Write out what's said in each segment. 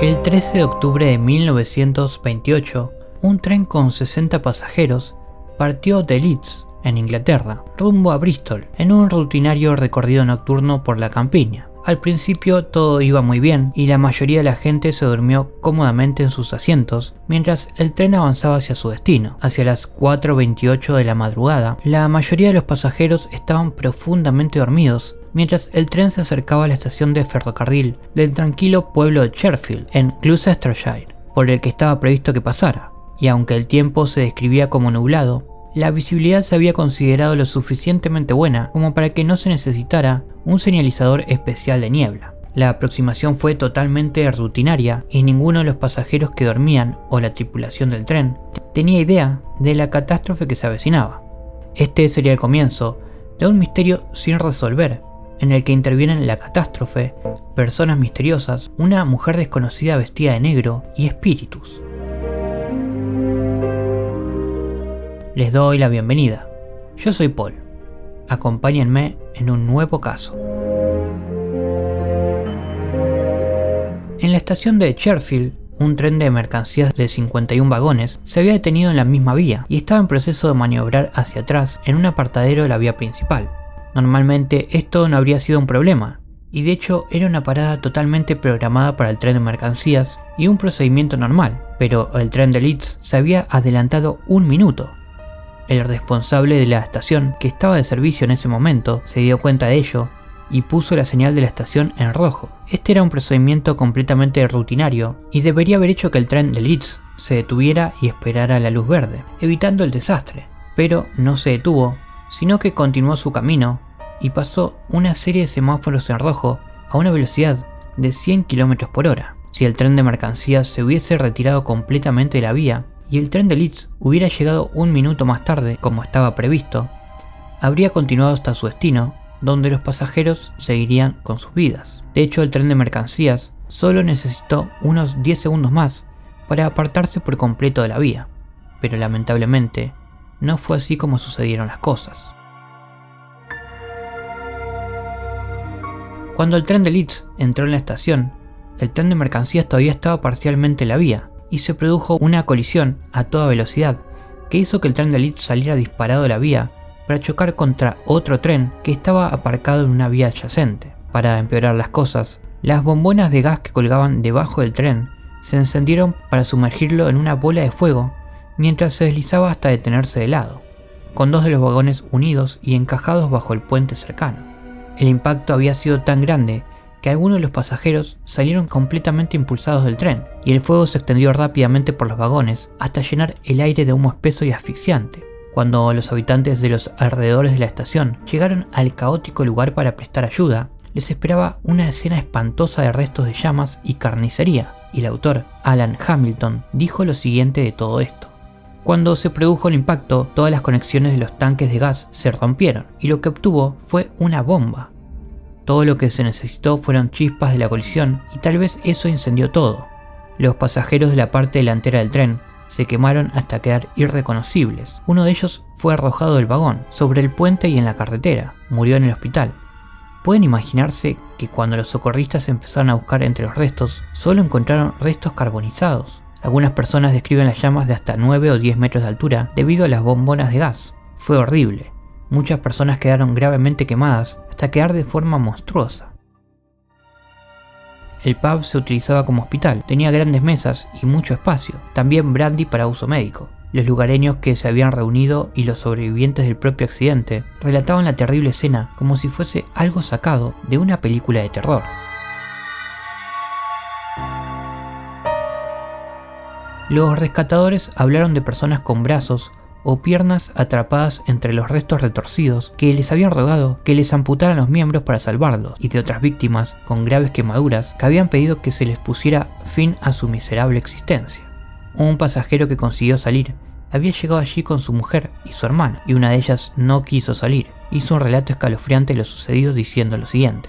El 13 de octubre de 1928, un tren con 60 pasajeros partió de Leeds, en Inglaterra, rumbo a Bristol, en un rutinario recorrido nocturno por la campiña. Al principio todo iba muy bien y la mayoría de la gente se durmió cómodamente en sus asientos mientras el tren avanzaba hacia su destino. Hacia las 4:28 de la madrugada, la mayoría de los pasajeros estaban profundamente dormidos mientras el tren se acercaba a la estación de ferrocarril del tranquilo pueblo de Cherfield, en Gloucestershire, por el que estaba previsto que pasara, y aunque el tiempo se describía como nublado, la visibilidad se había considerado lo suficientemente buena como para que no se necesitara un señalizador especial de niebla. La aproximación fue totalmente rutinaria y ninguno de los pasajeros que dormían o la tripulación del tren tenía idea de la catástrofe que se avecinaba. Este sería el comienzo de un misterio sin resolver, en el que intervienen la catástrofe, personas misteriosas, una mujer desconocida vestida de negro y espíritus. Les doy la bienvenida. Yo soy Paul. Acompáñenme en un nuevo caso. En la estación de Cherfield, un tren de mercancías de 51 vagones se había detenido en la misma vía y estaba en proceso de maniobrar hacia atrás en un apartadero de la vía principal. Normalmente esto no habría sido un problema, y de hecho era una parada totalmente programada para el tren de mercancías y un procedimiento normal, pero el tren de Leeds se había adelantado un minuto. El responsable de la estación, que estaba de servicio en ese momento, se dio cuenta de ello y puso la señal de la estación en rojo. Este era un procedimiento completamente rutinario y debería haber hecho que el tren de Leeds se detuviera y esperara la luz verde, evitando el desastre, pero no se detuvo, sino que continuó su camino y pasó una serie de semáforos en rojo a una velocidad de 100 km por hora. Si el tren de mercancías se hubiese retirado completamente de la vía y el tren de Leeds hubiera llegado un minuto más tarde, como estaba previsto, habría continuado hasta su destino, donde los pasajeros seguirían con sus vidas. De hecho, el tren de mercancías solo necesitó unos 10 segundos más para apartarse por completo de la vía, pero lamentablemente no fue así como sucedieron las cosas. Cuando el tren de Leeds entró en la estación, el tren de mercancías todavía estaba parcialmente en la vía, y se produjo una colisión a toda velocidad que hizo que el tren de Leeds saliera disparado de la vía para chocar contra otro tren que estaba aparcado en una vía adyacente. Para empeorar las cosas, las bombonas de gas que colgaban debajo del tren se encendieron para sumergirlo en una bola de fuego mientras se deslizaba hasta detenerse de lado, con dos de los vagones unidos y encajados bajo el puente cercano. El impacto había sido tan grande que algunos de los pasajeros salieron completamente impulsados del tren, y el fuego se extendió rápidamente por los vagones hasta llenar el aire de humo espeso y asfixiante. Cuando los habitantes de los alrededores de la estación llegaron al caótico lugar para prestar ayuda, les esperaba una escena espantosa de restos de llamas y carnicería, y el autor, Alan Hamilton, dijo lo siguiente de todo esto. Cuando se produjo el impacto, todas las conexiones de los tanques de gas se rompieron, y lo que obtuvo fue una bomba. Todo lo que se necesitó fueron chispas de la colisión y tal vez eso incendió todo. Los pasajeros de la parte delantera del tren se quemaron hasta quedar irreconocibles. Uno de ellos fue arrojado del vagón, sobre el puente y en la carretera. Murió en el hospital. Pueden imaginarse que cuando los socorristas empezaron a buscar entre los restos, solo encontraron restos carbonizados. Algunas personas describen las llamas de hasta 9 o 10 metros de altura debido a las bombonas de gas. Fue horrible. Muchas personas quedaron gravemente quemadas hasta quedar de forma monstruosa. El pub se utilizaba como hospital, tenía grandes mesas y mucho espacio, también brandy para uso médico. Los lugareños que se habían reunido y los sobrevivientes del propio accidente relataban la terrible escena como si fuese algo sacado de una película de terror. Los rescatadores hablaron de personas con brazos o piernas atrapadas entre los restos retorcidos que les habían rogado que les amputaran los miembros para salvarlos, y de otras víctimas con graves quemaduras que habían pedido que se les pusiera fin a su miserable existencia. Un pasajero que consiguió salir había llegado allí con su mujer y su hermana, y una de ellas no quiso salir. Hizo un relato escalofriante de lo sucedido diciendo lo siguiente: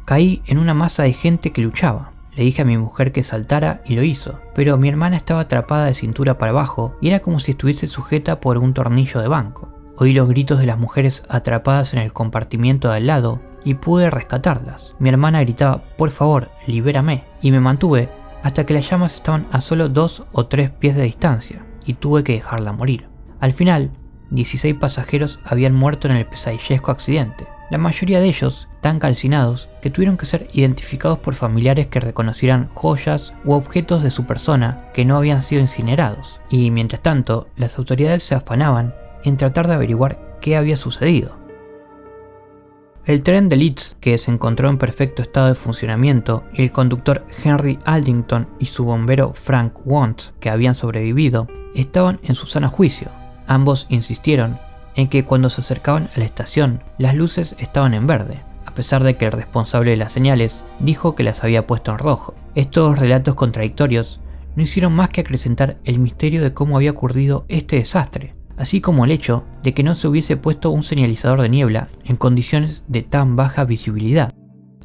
caí en una masa de gente que luchaba. Le dije a mi mujer que saltara y lo hizo, pero mi hermana estaba atrapada de cintura para abajo y era como si estuviese sujeta por un tornillo de banco. Oí los gritos de las mujeres atrapadas en el compartimiento de al lado y pude rescatarlas. Mi hermana gritaba: por favor, libérame, y me mantuve hasta que las llamas estaban a solo 2 o 3 pies de distancia y tuve que dejarla morir. Al final, 16 pasajeros habían muerto en el pesadillesco accidente, la mayoría de ellos tan calcinados que tuvieron que ser identificados por familiares que reconocieran joyas u objetos de su persona que no habían sido incinerados, y mientras tanto las autoridades se afanaban en tratar de averiguar qué había sucedido. El tren de Leeds, que se encontró en perfecto estado de funcionamiento, y el conductor Henry Aldington y su bombero Frank Want, que habían sobrevivido, estaban en su sano juicio. Ambos insistieron en que cuando se acercaban a la estación, las luces estaban en verde, a pesar de que el responsable de las señales dijo que las había puesto en rojo. Estos relatos contradictorios no hicieron más que acrecentar el misterio de cómo había ocurrido este desastre, así como el hecho de que no se hubiese puesto un señalizador de niebla en condiciones de tan baja visibilidad.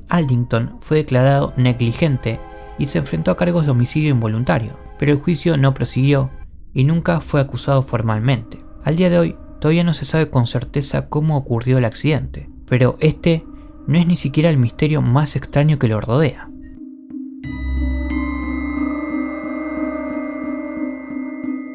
Aldington fue declarado negligente y se enfrentó a cargos de homicidio involuntario, pero el juicio no prosiguió y nunca fue acusado formalmente. Al día de hoy, todavía no se sabe con certeza cómo ocurrió el accidente, pero este no es ni siquiera el misterio más extraño que lo rodea.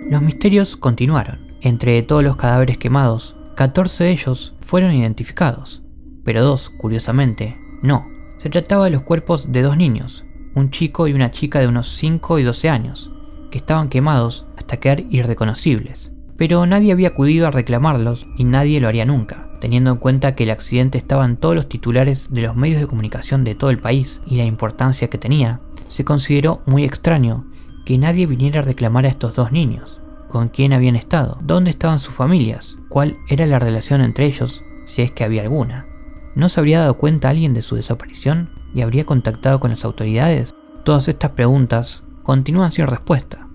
Los misterios continuaron. Entre todos los cadáveres quemados, 14 de ellos fueron identificados, pero 2, curiosamente, no. Se trataba de los cuerpos de 2 niños, un chico y una chica de unos 5 y 12 años, que estaban quemados hasta quedar irreconocibles. Pero nadie había acudido a reclamarlos y nadie lo haría nunca, teniendo en cuenta que el accidente estaba en todos los titulares de los medios de comunicación de todo el país y la importancia que tenía. Se consideró muy extraño que nadie viniera a reclamar a estos 2 niños. ¿Con quién habían estado? ¿Dónde estaban sus familias? ¿Cuál era la relación entre ellos, si es que había alguna? ¿No se habría dado cuenta alguien de su desaparición y habría contactado con las autoridades? Todas estas preguntas continúan sin respuesta.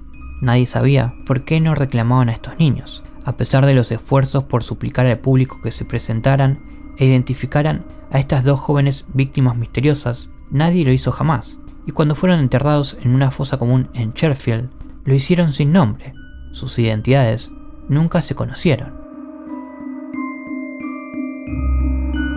Nadie sabía por qué no reclamaban a estos niños, a pesar de los esfuerzos por suplicar al público que se presentaran e identificaran a estas 2 jóvenes víctimas misteriosas. Nadie lo hizo jamás, y cuando fueron enterrados en una fosa común en Sheffield, lo hicieron sin nombre. Sus identidades nunca se conocieron.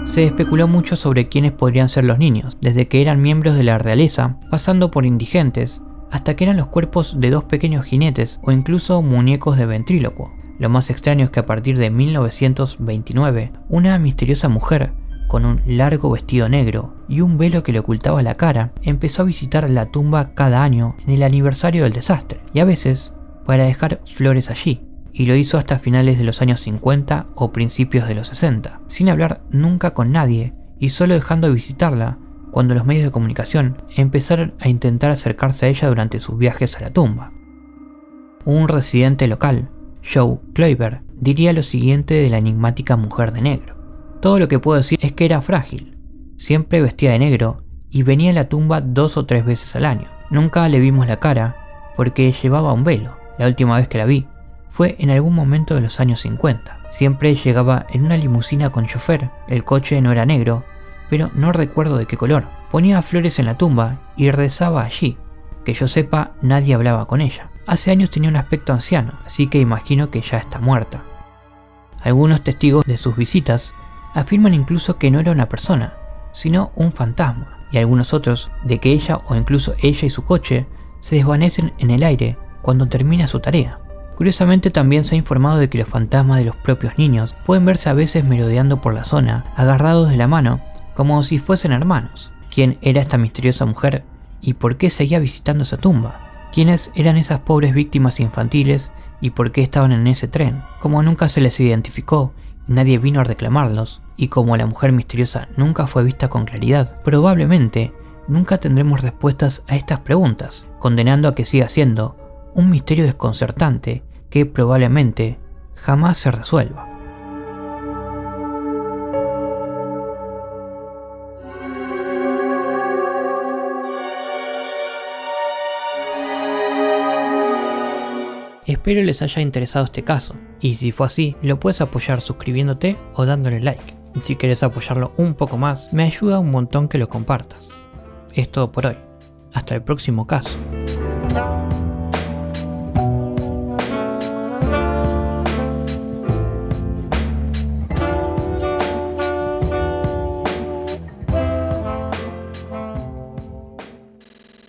Se especuló mucho sobre quiénes podrían ser los niños, desde que eran miembros de la realeza, pasando por indigentes, hasta que eran los cuerpos de 2 pequeños jinetes o incluso muñecos de ventrílocuo. Lo más extraño es que a partir de 1929, una misteriosa mujer con un largo vestido negro y un velo que le ocultaba la cara, empezó a visitar la tumba cada año en el aniversario del desastre, y a veces para dejar flores allí, y lo hizo hasta finales de los años 50 o principios de los 60, sin hablar nunca con nadie y solo dejando de visitarla cuando los medios de comunicación empezaron a intentar acercarse a ella durante sus viajes a la tumba. Un residente local, Joe Kloiber, diría lo siguiente de la enigmática mujer de negro: todo lo que puedo decir es que era frágil, siempre vestía de negro y venía a la tumba 2 o 3 veces al año. Nunca le vimos la cara porque llevaba un velo. La última vez que la vi fue en algún momento de los años 50. Siempre llegaba en una limusina con chofer, el coche no era negro, pero no recuerdo de qué color. Ponía flores en la tumba y rezaba allí. Que yo sepa, nadie hablaba con ella. Hace años tenía un aspecto anciano, así que imagino que ya está muerta. Algunos testigos de sus visitas afirman incluso que no era una persona, sino un fantasma, y algunos otros de que ella o incluso ella y su coche se desvanecen en el aire cuando termina su tarea. Curiosamente también se ha informado de que los fantasmas de los propios niños pueden verse a veces merodeando por la zona, agarrados de la mano, como si fuesen hermanos. ¿Quién era esta misteriosa mujer y por qué seguía visitando esa tumba? ¿Quiénes eran esas pobres víctimas infantiles y por qué estaban en ese tren? Como nunca se les identificó y nadie vino a reclamarlos, y como la mujer misteriosa nunca fue vista con claridad, probablemente nunca tendremos respuestas a estas preguntas, condenando a que siga siendo un misterio desconcertante que probablemente jamás se resuelva. Espero les haya interesado este caso, y si fue así, lo puedes apoyar suscribiéndote o dándole like. Si quieres apoyarlo un poco más, me ayuda un montón que lo compartas. Es todo por hoy. Hasta el próximo caso.